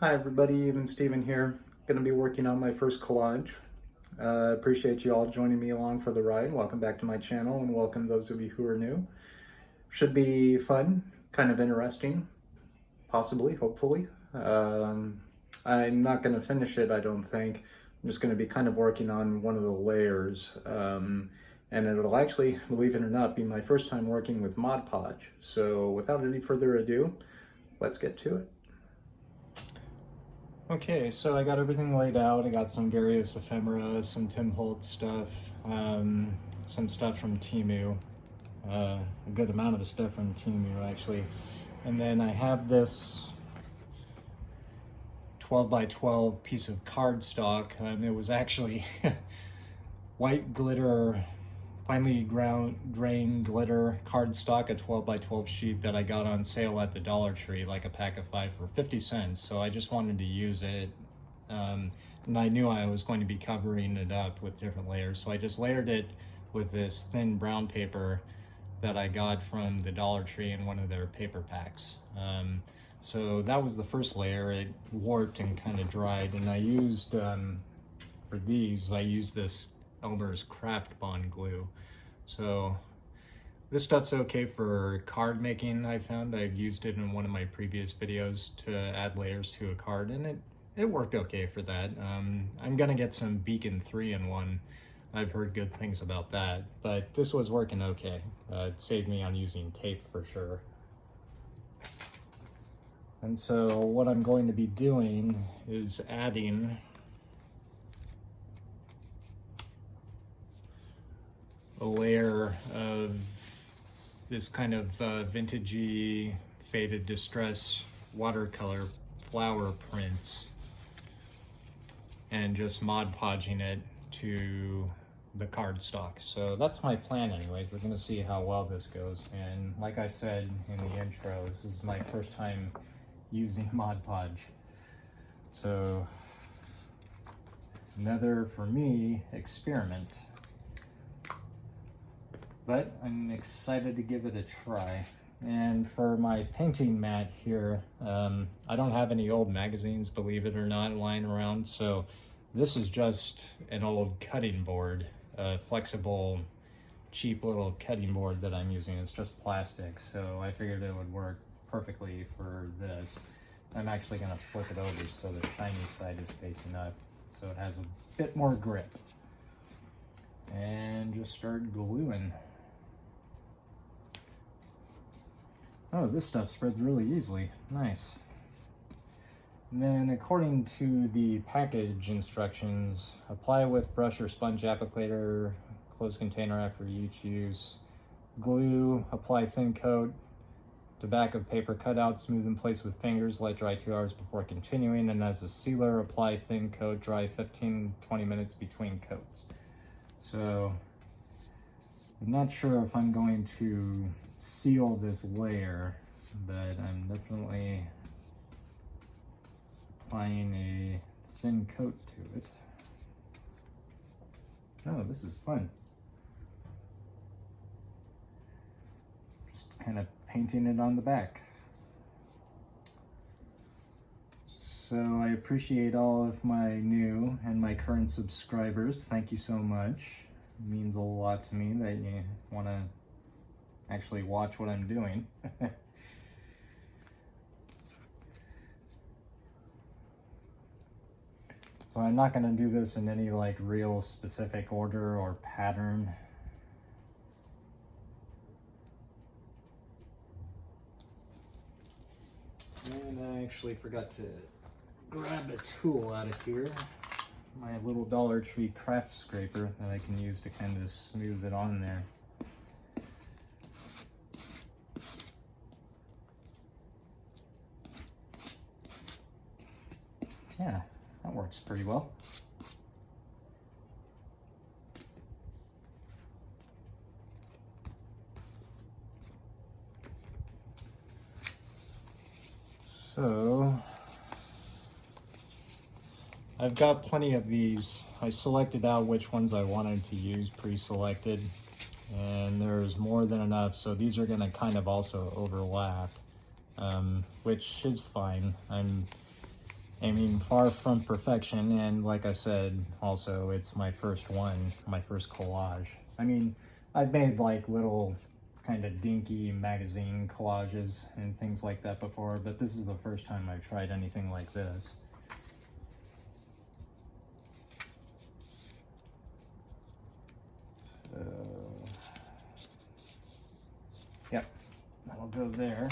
Hi everybody, Even Steven here. Going to be working on my first collage. Appreciate you all joining me along for the ride. Welcome back to my channel and welcome those of you who are new. Should be fun, kind of interesting, possibly, hopefully. I'm not going to finish it, I don't think. I'm just going to be kind of working on one of the layers. And it'll actually, believe it or not, be my first time working with Mod Podge. So without any further ado, let's get to it. Okay, so I got everything laid out. I got some various ephemera, some Tim Holtz stuff, some stuff from Temu, a good amount of the stuff from Temu actually. And then I have this 12 by 12 piece of cardstock. It was actually white glitter, finely grained glitter cardstock, a 12 by 12 sheet that I got on sale at the Dollar Tree, like a pack of 5 for 50 cents. So I just wanted to use it. And I knew I was going to be covering it up with different layers. So I just layered it with this thin brown paper that I got from the Dollar Tree in one of their paper packs. So that was the first layer. It warped and kind of dried. And I used, for these, I used this Elmer's Craft Bond glue. So this stuff's okay for card making. I found I've used it in one of my previous videos to add layers to a card, and it worked okay for that. I'm gonna get some Beacon 3-in-1. I've heard good things about that, but this was working okay. It saved me on using tape for sure. And so what I'm going to be doing is adding a layer of this kind of vintagey faded distress watercolor flower prints and just Mod Podging it to the cardstock. So that's my plan anyways. We're gonna see how well this goes. And like I said in the intro, this is my first time using Mod Podge. So another, for me, experiment. But I'm excited to give it a try. And for my painting mat here, I don't have any old magazines, believe it or not, lying around. So this is just an old cutting board, a flexible, cheap little cutting board that I'm using. It's just plastic, so I figured it would work perfectly for this. I'm actually gonna flip it over so the shiny side is facing up, so it has a bit more grip. And just start gluing. Oh, this stuff spreads really easily. Nice. And then according to the package instructions, apply with brush or sponge applicator, close container after each use. Glue, apply thin coat to back of paper cutout, smooth in place with fingers, let dry 2 hours before continuing. And as a sealer, apply thin coat, dry 15-20 minutes between coats. So I'm not sure if I'm going to seal this layer, but I'm definitely applying a thin coat to it. Oh, this is fun. Just kind of painting it on the back. So I appreciate all of my new and my current subscribers. Thank you so much. It means a lot to me that you want to actually watch what I'm doing. So I'm not going to do this in any like real specific order or pattern. And I actually forgot to grab a tool out of here. My little Dollar Tree craft scraper that I can use to kind of smooth it on there. Yeah, that works pretty well. So I've got plenty of these. I selected out which ones I wanted to use pre-selected, and there's more than enough, so these are going to kind of also overlap, which is fine. I'm I mean, far from perfection, and like I said, also, it's my first one, my first collage. I mean, I've made like little kind of dinky magazine collages and things like that before, but this is the first time I've tried anything like this. So, yep, that'll go there.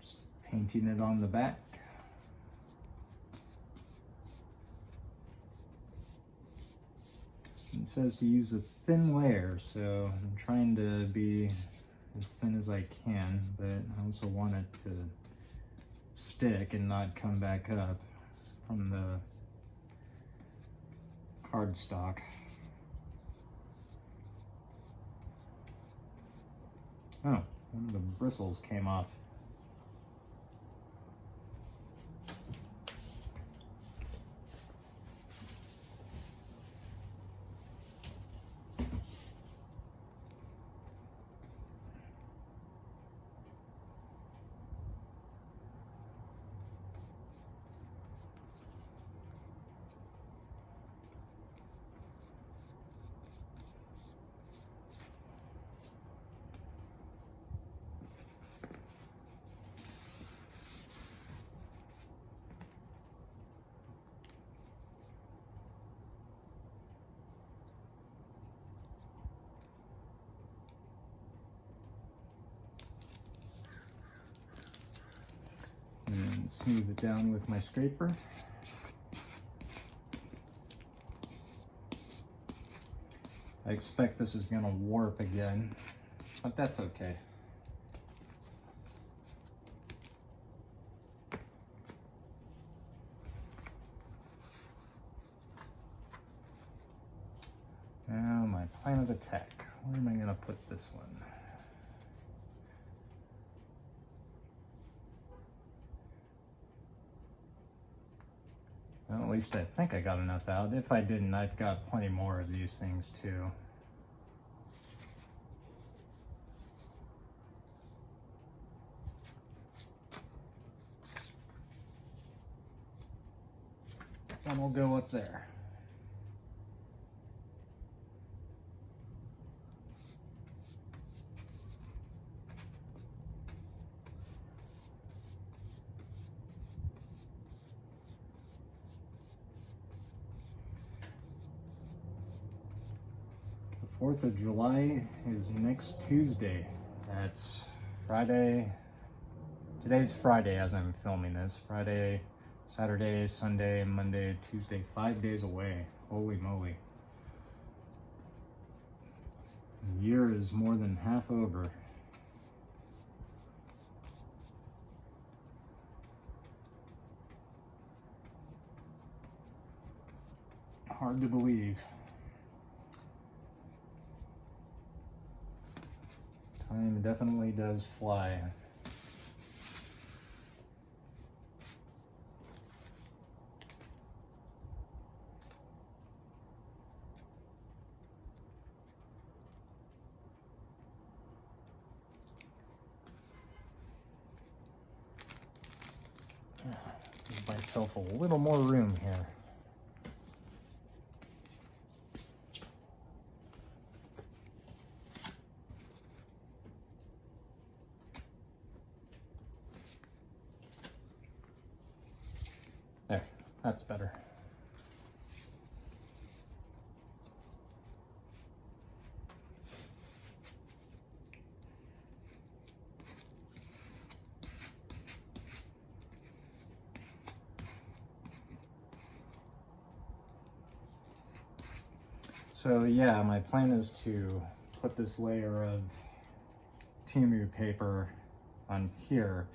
Just painting it on the back. It says to use a thin layer, so I'm trying to be as thin as I can, but I also want it to stick and not come back up from the cardstock. Oh, one of the bristles came off. And smooth it down with my scraper. I expect this is gonna warp again, but that's okay. Now my plan of attack. Where am I gonna put this one? Well, at least I think I got enough out. If I didn't, I've got plenty more of these things too. And we'll go up there. The 4th of July is next Tuesday. That's Friday. Today's Friday as I'm filming this. Friday, Saturday, Sunday, Monday, Tuesday, 5 days away. Holy moly. The year is more than half over. Hard to believe. Time definitely does fly. Give myself a little more room here. There, that's better. So yeah, my plan is to put this layer of Timu paper on here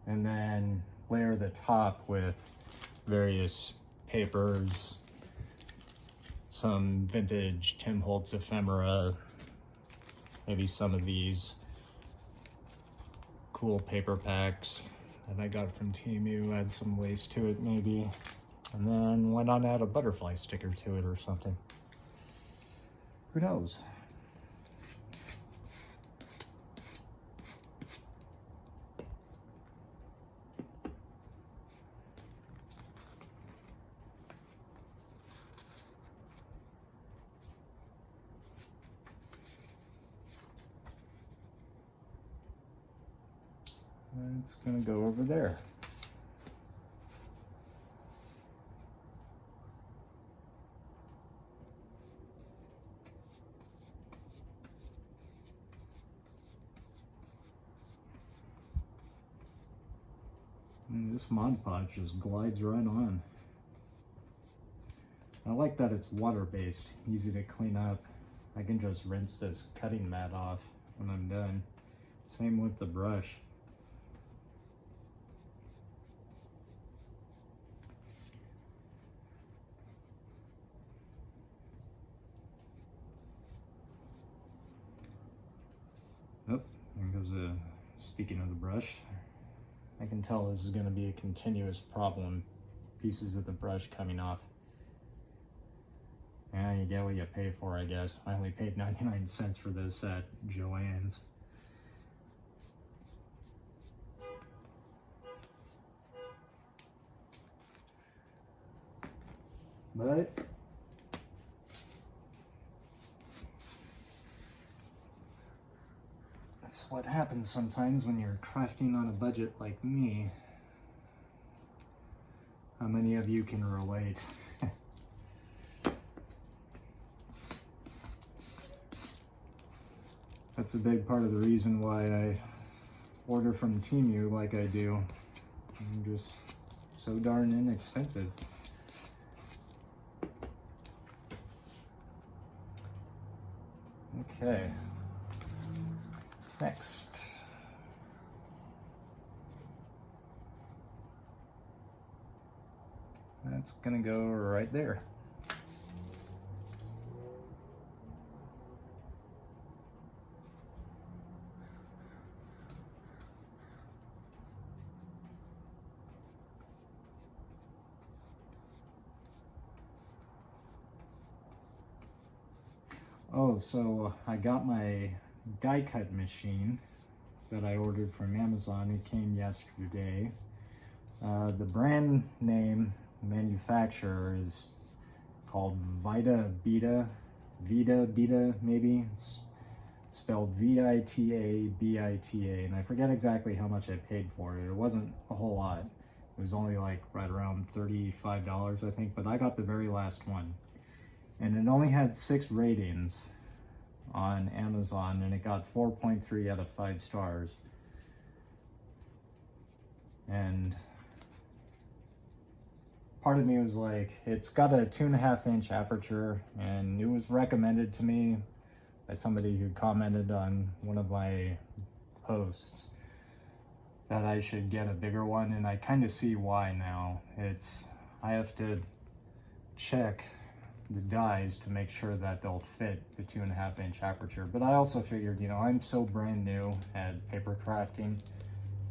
and then layer the top with various papers, some vintage Tim Holtz ephemera, maybe some of these cool paper packs that I got from Timu, add some lace to it maybe, and then why not add a butterfly sticker to it or something? Who knows? And it's gonna go over there. And this Mod Podge just glides right on. I like that it's water-based, easy to clean up. I can just rinse this cutting mat off when I'm done. Same with the brush. Oh, there goes the, speaking of the brush, I can tell this is going to be a continuous problem. Pieces of the brush coming off. Yeah, you get what you pay for, I guess. I only paid 99 cents for this at Joann's. But that's what happens sometimes when you're crafting on a budget like me. How many of you can relate? That's a big part of the reason why I order from Temu like I do. I'm just so darn inexpensive. Okay, next. That's gonna go right there. Oh, so I got my die cut machine that I ordered from Amazon. It came yesterday. The brand name manufacturer is called Vita Beta maybe. It's spelled Vita-Bita, and I forget exactly how much I paid for it. It wasn't a whole lot. It was only like right around $35, I think, but I got the very last one. And it only had 6 ratings on Amazon, and it got 4.3 out of 5 stars. And part of me was like, it's got a 2.5-inch aperture, and it was recommended to me by somebody who commented on one of my posts that I should get a bigger one, and I kind of see why now. I have to check the dies to make sure that they'll fit the 2.5-inch aperture. But I also figured, you know, I'm so brand new at paper crafting.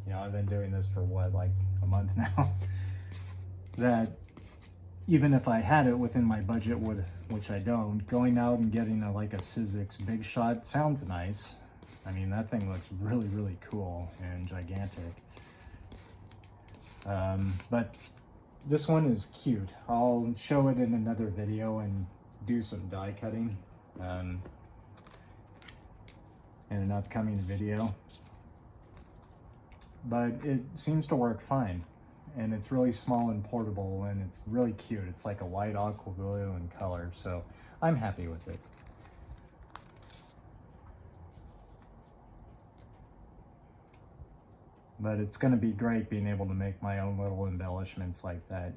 You know, I've been doing this for what, like a month now, that even if I had it within my budget, which I don't, going out and getting like a Sizzix Big Shot sounds nice. I mean, that thing looks really, really cool and gigantic. But this one is cute. I'll show it in another video and do some die cutting in an upcoming video. But it seems to work fine. And it's really small and portable, and it's really cute. It's like a white aqua blue in color, so I'm happy with it. But it's going to be great being able to make my own little embellishments like that.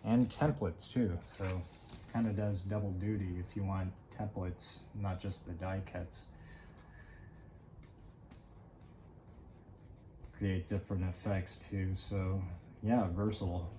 And templates too, so kind of does double duty if you want templates, not just the die cuts. Create different effects too, so yeah, versatile.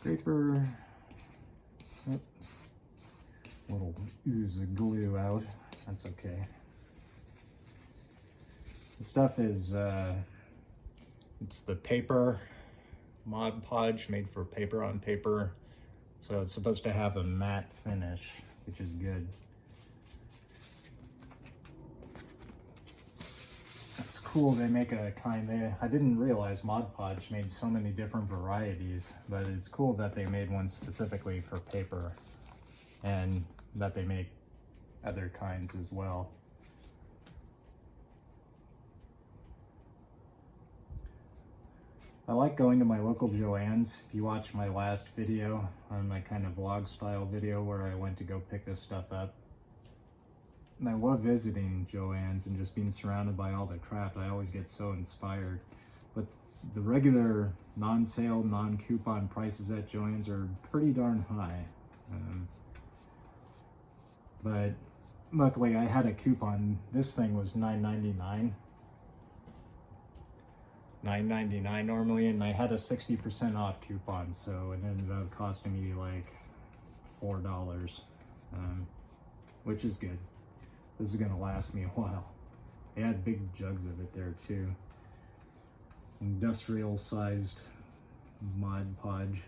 scraper. Oh, little ooze of glue out. That's okay. The stuff is, it's the paper, Mod Podge, made for paper on paper. So it's supposed to have a matte finish, which is good. It's cool they make a kind. I didn't realize Mod Podge made so many different varieties, but it's cool that they made one specifically for paper and that they make other kinds as well. I like going to my local Joann's. If you watch my last video, on my kind of vlog style video where I went to go pick this stuff up. And I love visiting Joann's and just being surrounded by all the crap. I always get so inspired. But the regular non-sale, non-coupon prices at Joann's are pretty darn high. But luckily I had a coupon. This thing was $9.99. $9.99 normally, and I had a 60% off coupon, so it ended up costing me like $4, which is good. This is gonna last me a while. They had big jugs of it there too. Industrial sized Mod Podge.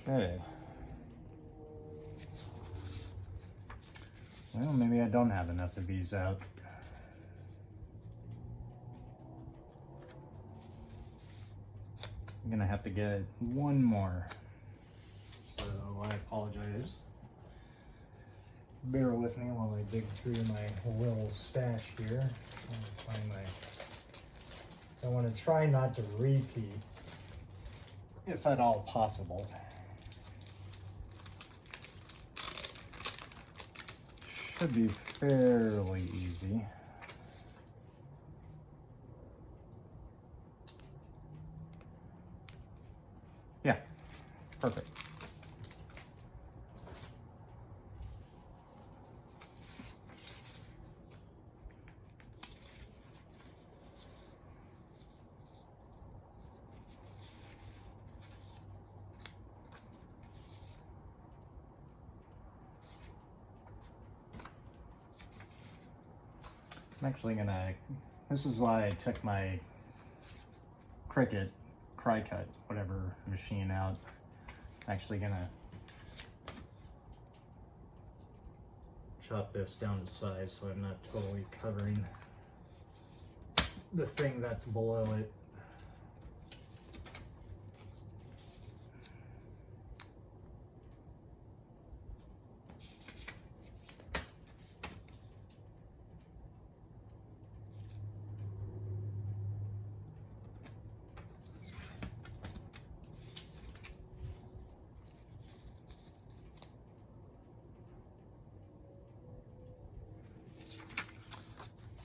Okay. Well, maybe I don't have enough of these out. I'm gonna have to get one more. So I apologize. Bear with me while I dig through my little stash here. Find my. So I want to try not to repeat, if at all possible. Should be fairly easy. Yeah, perfect. I'm actually gonna, this is why I took my Cricut, Cry-Cut, whatever machine out. I'm actually gonna chop this down to size so I'm not totally covering the thing that's below it.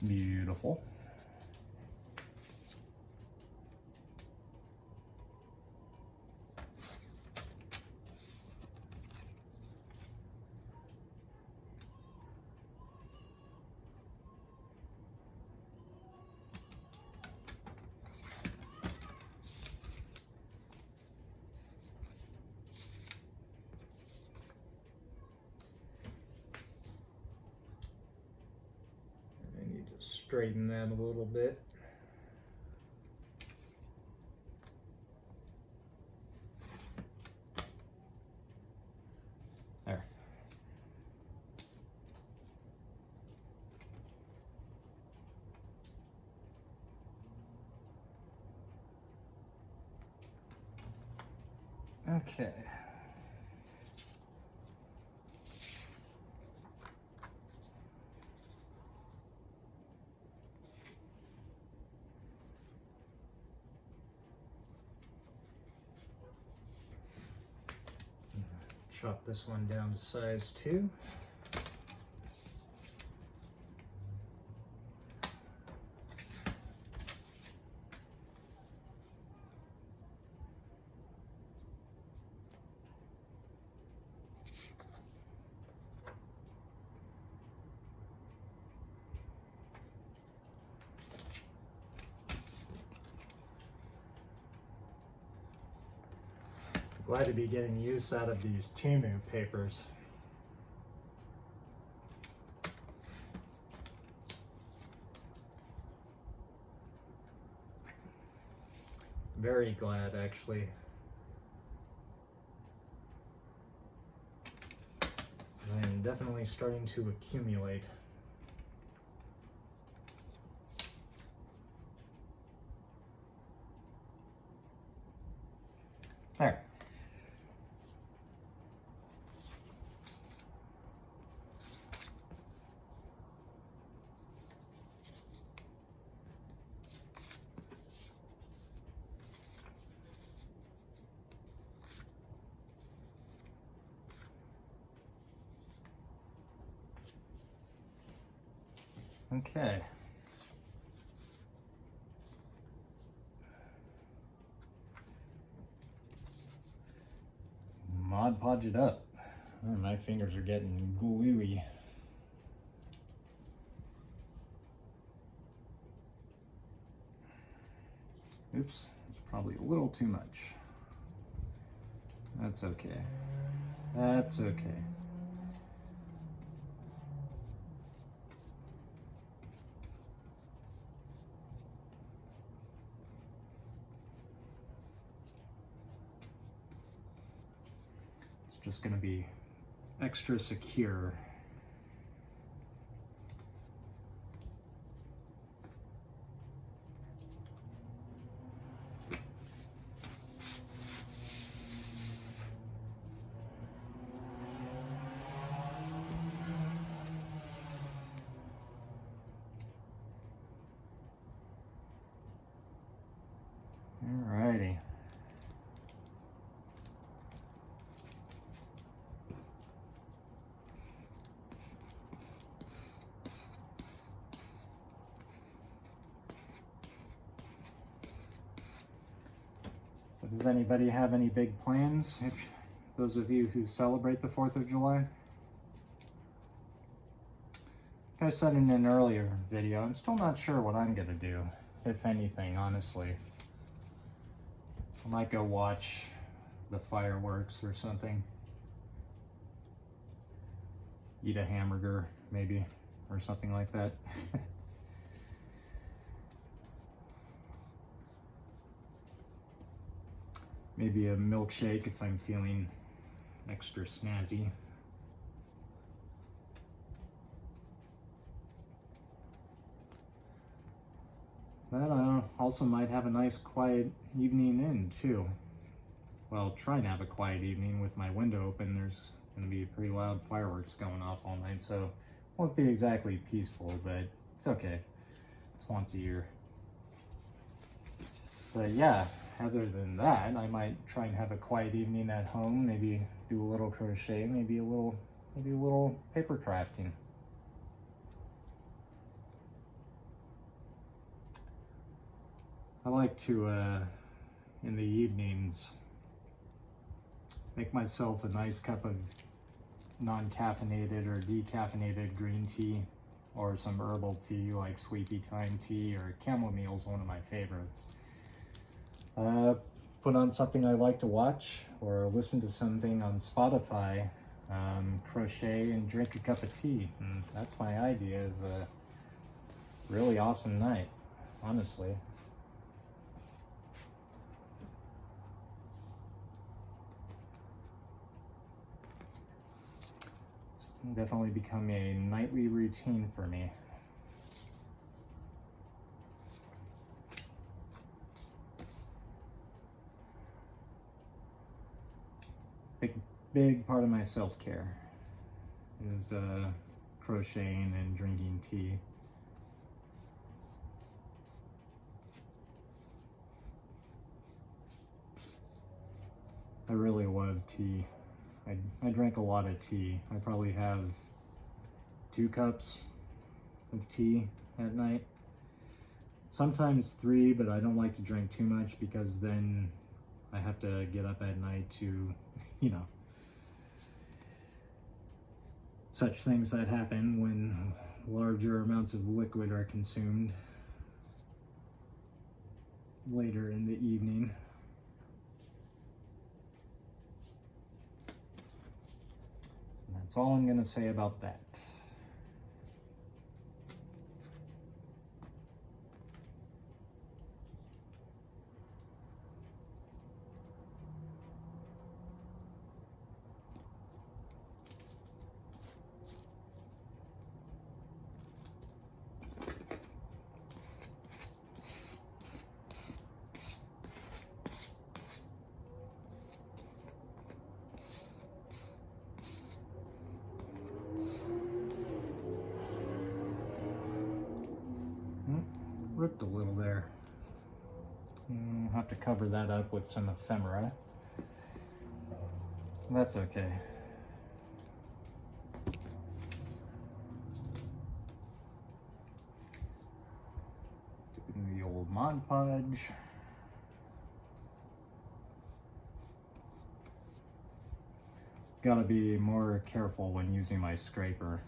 Beautiful. Straighten that a little bit. There. Okay. chop this one down to size 2. Glad to be getting use out of these Timu papers. Very glad, actually. I'm definitely starting to accumulate. There. Okay. Mod Podge it up. Oh, my fingers are getting gluey. Oops, it's probably a little too much. That's okay. That's okay. It's just going to be extra secure. Alrighty. So does anybody have any big plans? If those of you who celebrate the 4th of July? Like I said in an earlier video, I'm still not sure what I'm gonna do, if anything, honestly. I might go watch the fireworks or something. Eat a hamburger, maybe, or something like that. Maybe a milkshake if I'm feeling extra snazzy. But I also might have a nice quiet evening in too. Well, try and have a quiet evening with my window open. There's going to be pretty loud fireworks going off all night, so it won't be exactly peaceful, but it's okay. It's once a year. But yeah, other than that, I might try and have a quiet evening at home, maybe do a little crochet, maybe a little paper crafting. I like to, in the evenings, make myself a nice cup of non-caffeinated or decaffeinated green tea, or some herbal tea like Sleepy Time tea, or chamomile is one of my favorites. Put on something I like to watch, or listen to something on Spotify, crochet and drink a cup of tea. And that's my idea of a really awesome night, honestly. It's definitely become a nightly routine for me. Big part of my self-care is crocheting and drinking tea. I really love tea. I drank a lot of tea. I probably have 2 cups of tea at night. Sometimes 3, but I don't like to drink too much because then I have to get up at night to, you know, such things that happen when larger amounts of liquid are consumed later in the evening. And that's all I'm going to say about that. Ripped a little there. I'll have to cover that up with some ephemera. That's okay. Doing the old Mod Podge. Gotta be more careful when using my scraper.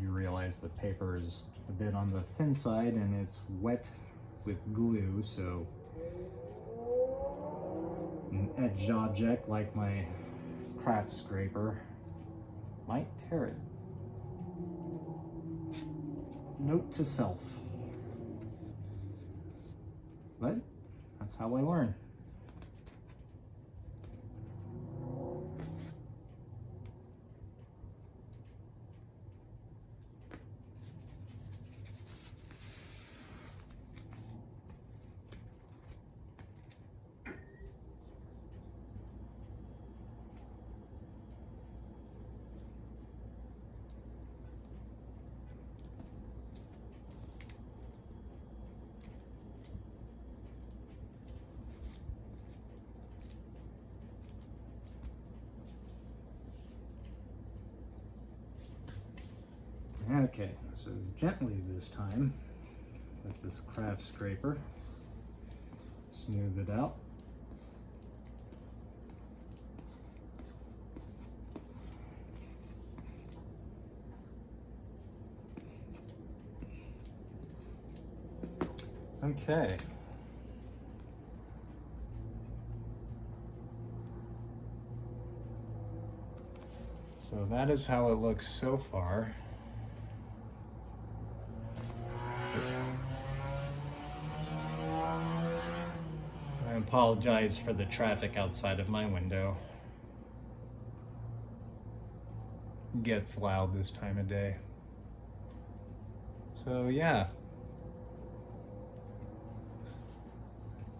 You realize the paper is a bit on the thin side and it's wet with glue, so an edged object like my craft scraper might tear it. Note to self. But that's how I learn. Okay, so gently this time with this craft scraper, smooth it out. Okay. So that is how it looks so far. I apologize for the traffic outside of my window. It gets loud this time of day. So yeah.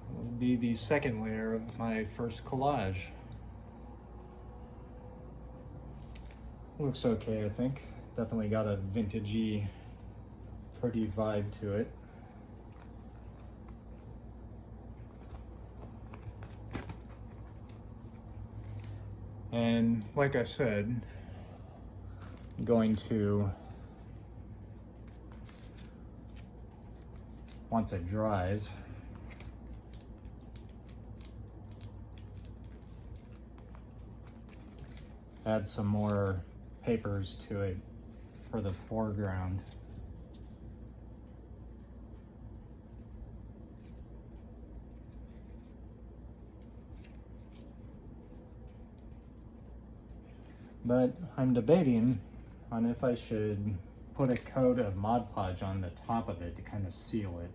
It will be the second layer of my first collage. Looks okay, I think. Definitely got a vintagey, pretty vibe to it. And like I said, I'm going to, once it dries, add some more papers to it for the foreground. But I'm debating on if I should put a coat of Mod Podge on the top of it to kind of seal it.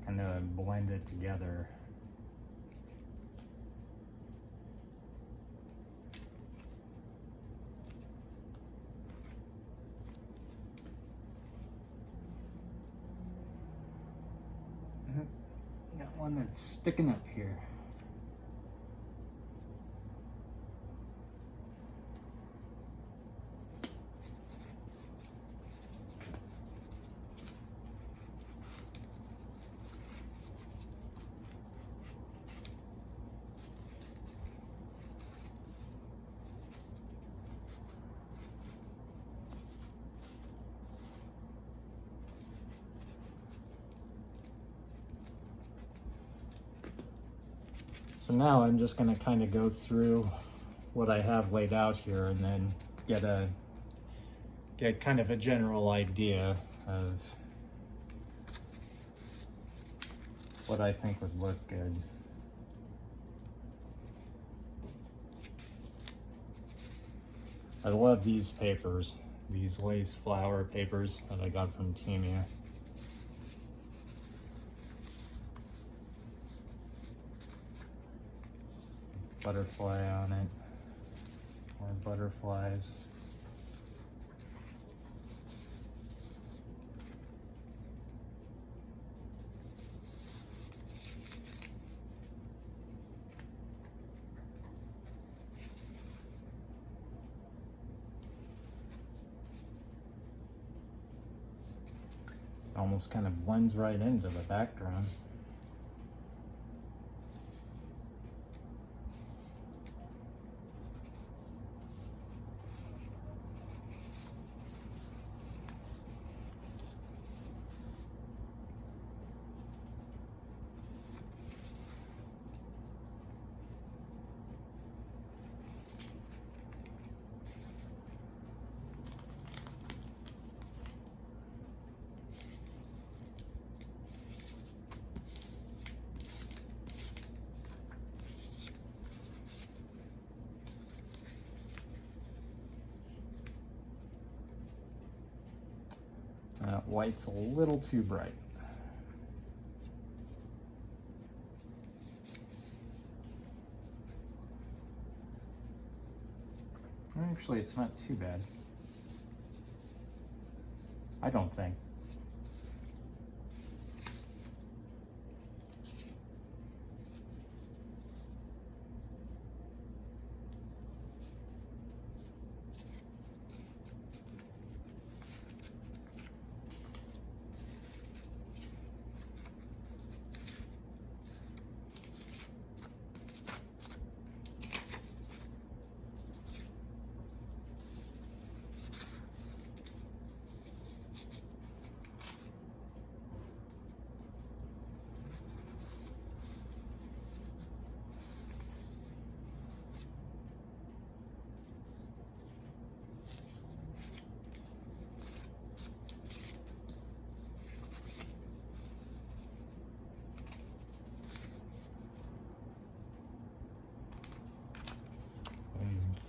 Kind of blend it together. Got one that's sticking up here. So now I'm just going to kind of go through what I have laid out here and then get kind of a general idea of what I think would look good. I love these papers, these lace flower papers that I got from Temu. Butterfly on it, or butterflies. Almost kind of blends right into the background. White's a little too bright. Actually, it's not too bad. I don't think.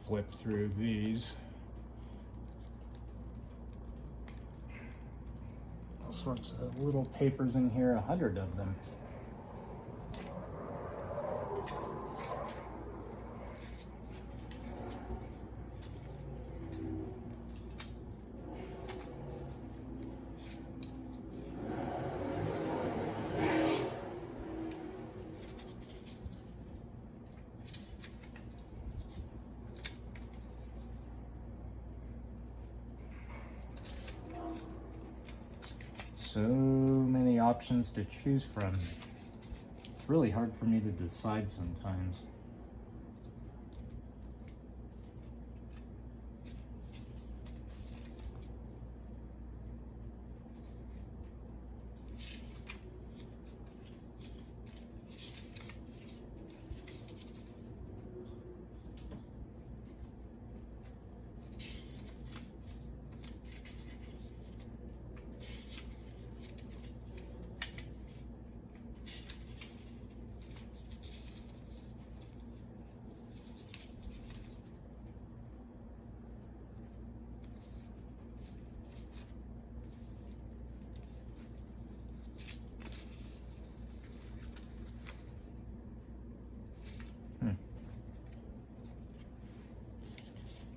Flip through these. All sorts of little papers in here, 100 of them. So many options to choose from. It's really hard for me to decide sometimes.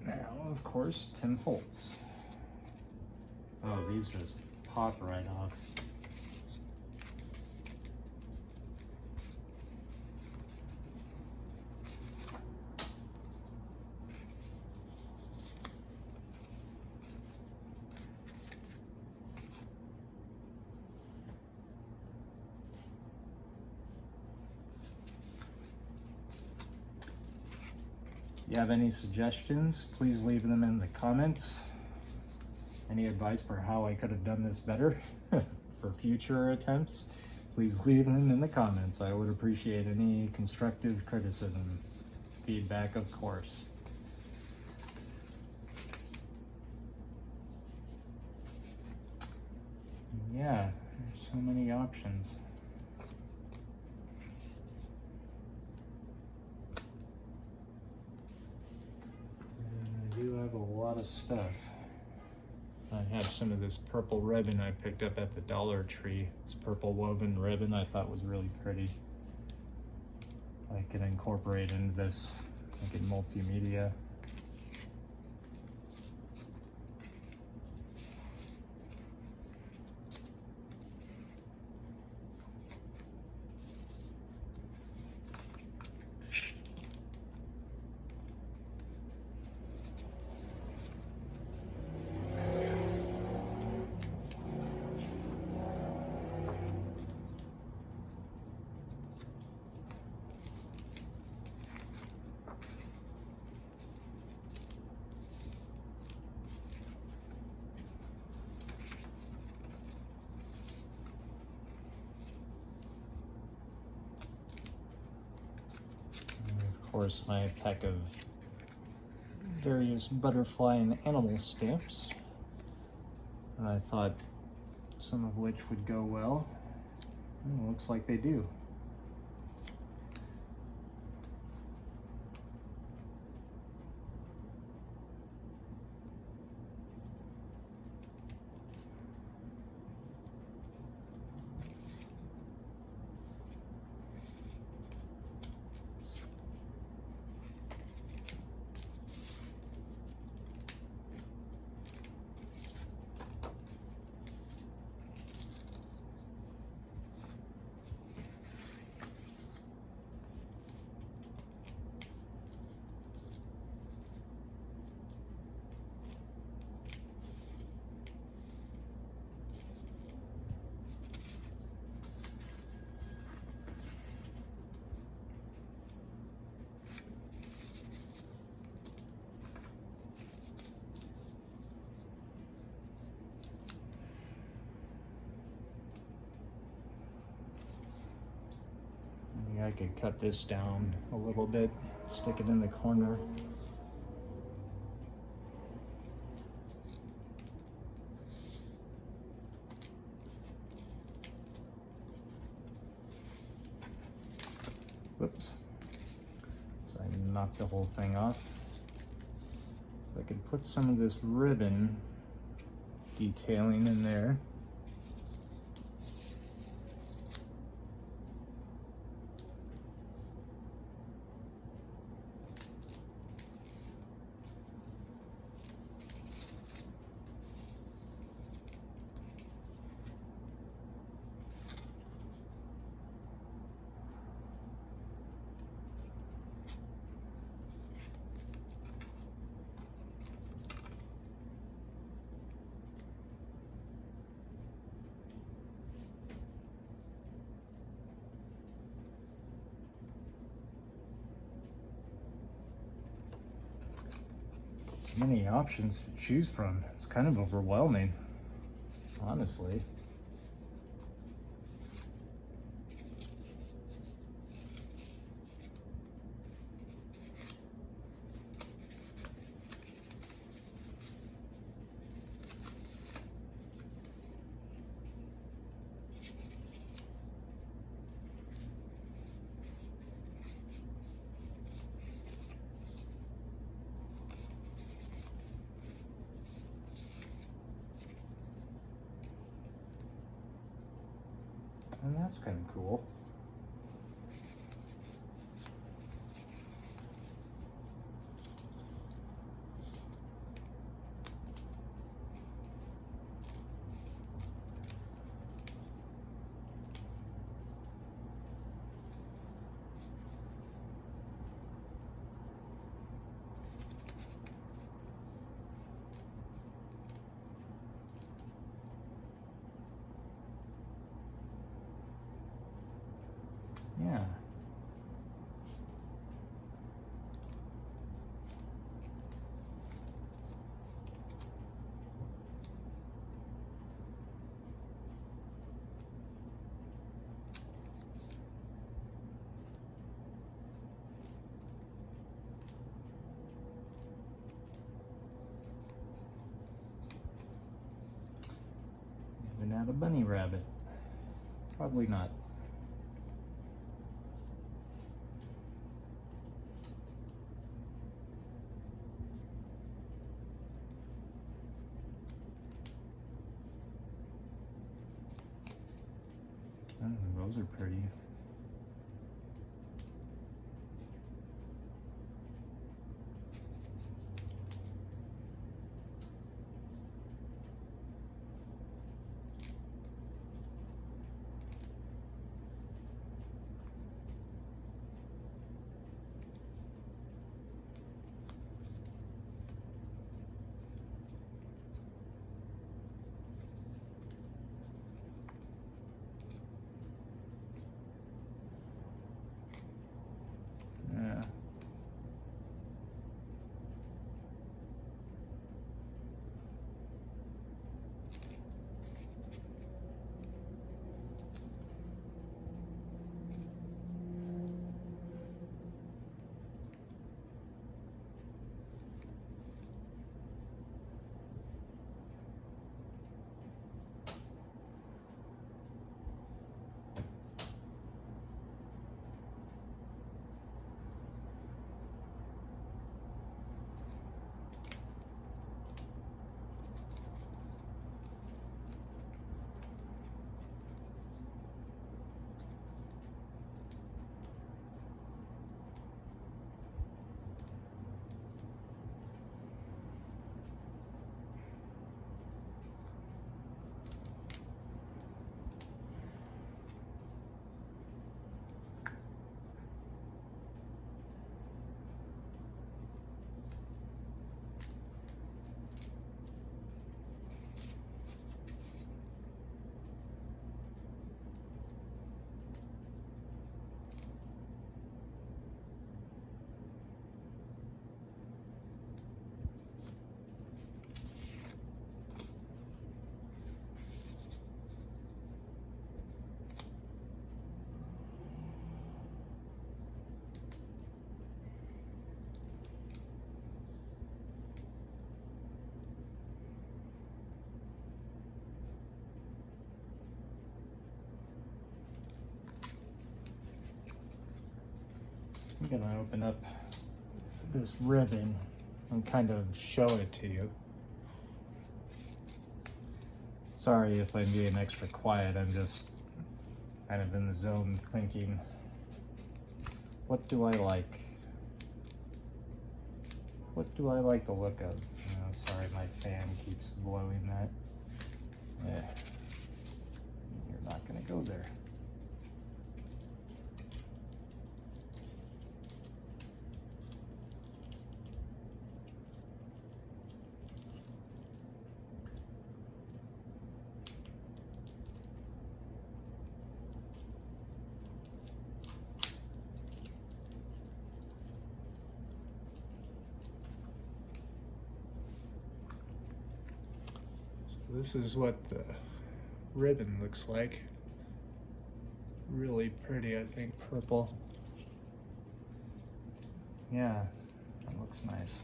Now, of course, Tim Holtz. Oh, these just pop right off. If you have any suggestions, please leave them in the comments. Any advice for how I could have done this better for future attempts, please leave them in the comments. I would appreciate any constructive criticism, feedback, of course. Yeah, there's so many options. And I do have a lot of stuff. I have some of this purple ribbon I picked up at the Dollar Tree. This purple woven ribbon I thought was really pretty. I can incorporate into this, make it multimedia. Of course, my pack of various butterfly and animal stamps. And I thought some of which would go well. And it looks like they do. Maybe I could cut this down a little bit, stick it in the corner. Whoops. So I knocked the whole thing off. So I could put some of this ribbon detailing in there. So many options to choose from. It's kind of overwhelming, honestly. And that's kind of cool. that a bunny rabbit? Probably not. Oh, those are pretty. Yeah. I'm gonna open up this ribbon and kind of show it to you. Sorry if I'm being extra quiet, I'm just kind of in the zone thinking, what do I like? What do I like the look of? Oh, sorry, my fan keeps blowing that. Yeah, you're not gonna go there. This is what the ribbon looks like. Really pretty, I think, purple. Yeah, that looks nice.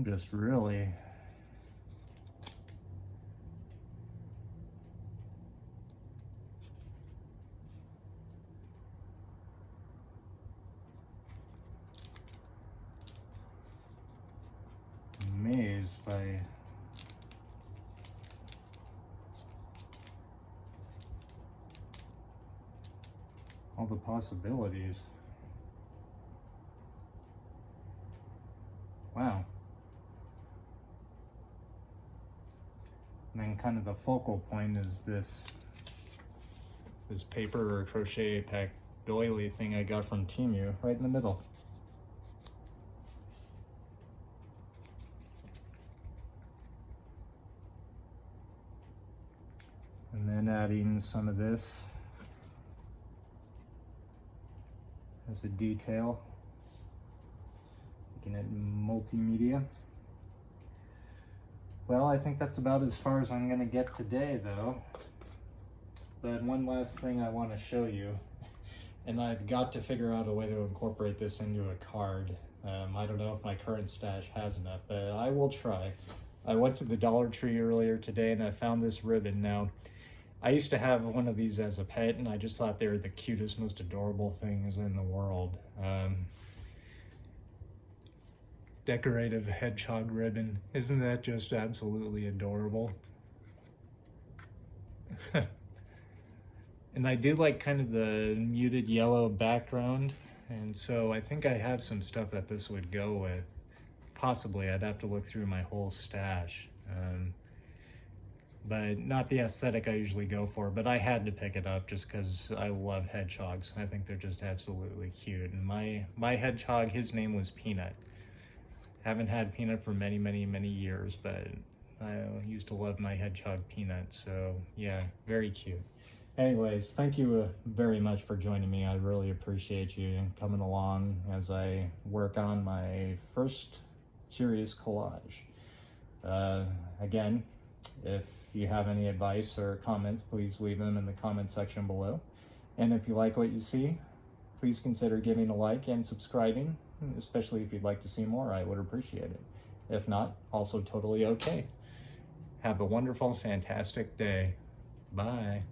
just really amazed by all the possibilities. Wow. And then kind of the focal point is this paper or crochet pack doily thing I got from Temu, right in the middle. And then adding some of this as a detail, making it multimedia. Well, I think that's about as far as I'm going to get today, though. But one last thing I want to show you, and I've got to figure out a way to incorporate this into a card. I don't know if my current stash has enough, but I will try. I went to the Dollar Tree earlier today and I found this ribbon. Now, I used to have one of these as a pet, and I just thought they were the cutest, most adorable things in the world. Decorative hedgehog ribbon. Isn't that just absolutely adorable? And I do like kind of the muted yellow background, and so I think I have some stuff that this would go with. Possibly, I'd have to look through my whole stash. But not the aesthetic I usually go for, but I had to pick it up just because I love hedgehogs. I think they're just absolutely cute. And my hedgehog, his name was Peanut. Haven't had Peanut for many, many, many years, but I used to love my hedgehog Peanut, so yeah, very cute. Anyways, thank you very much for joining me. I really appreciate you coming along as I work on my first serious collage. Again, if you have any advice or comments, please leave them in the comment section below. And if you like what you see, please consider giving a like and subscribing, especially if you'd like to see more. I would appreciate it. If not, also totally okay. Have a wonderful, fantastic day. Bye.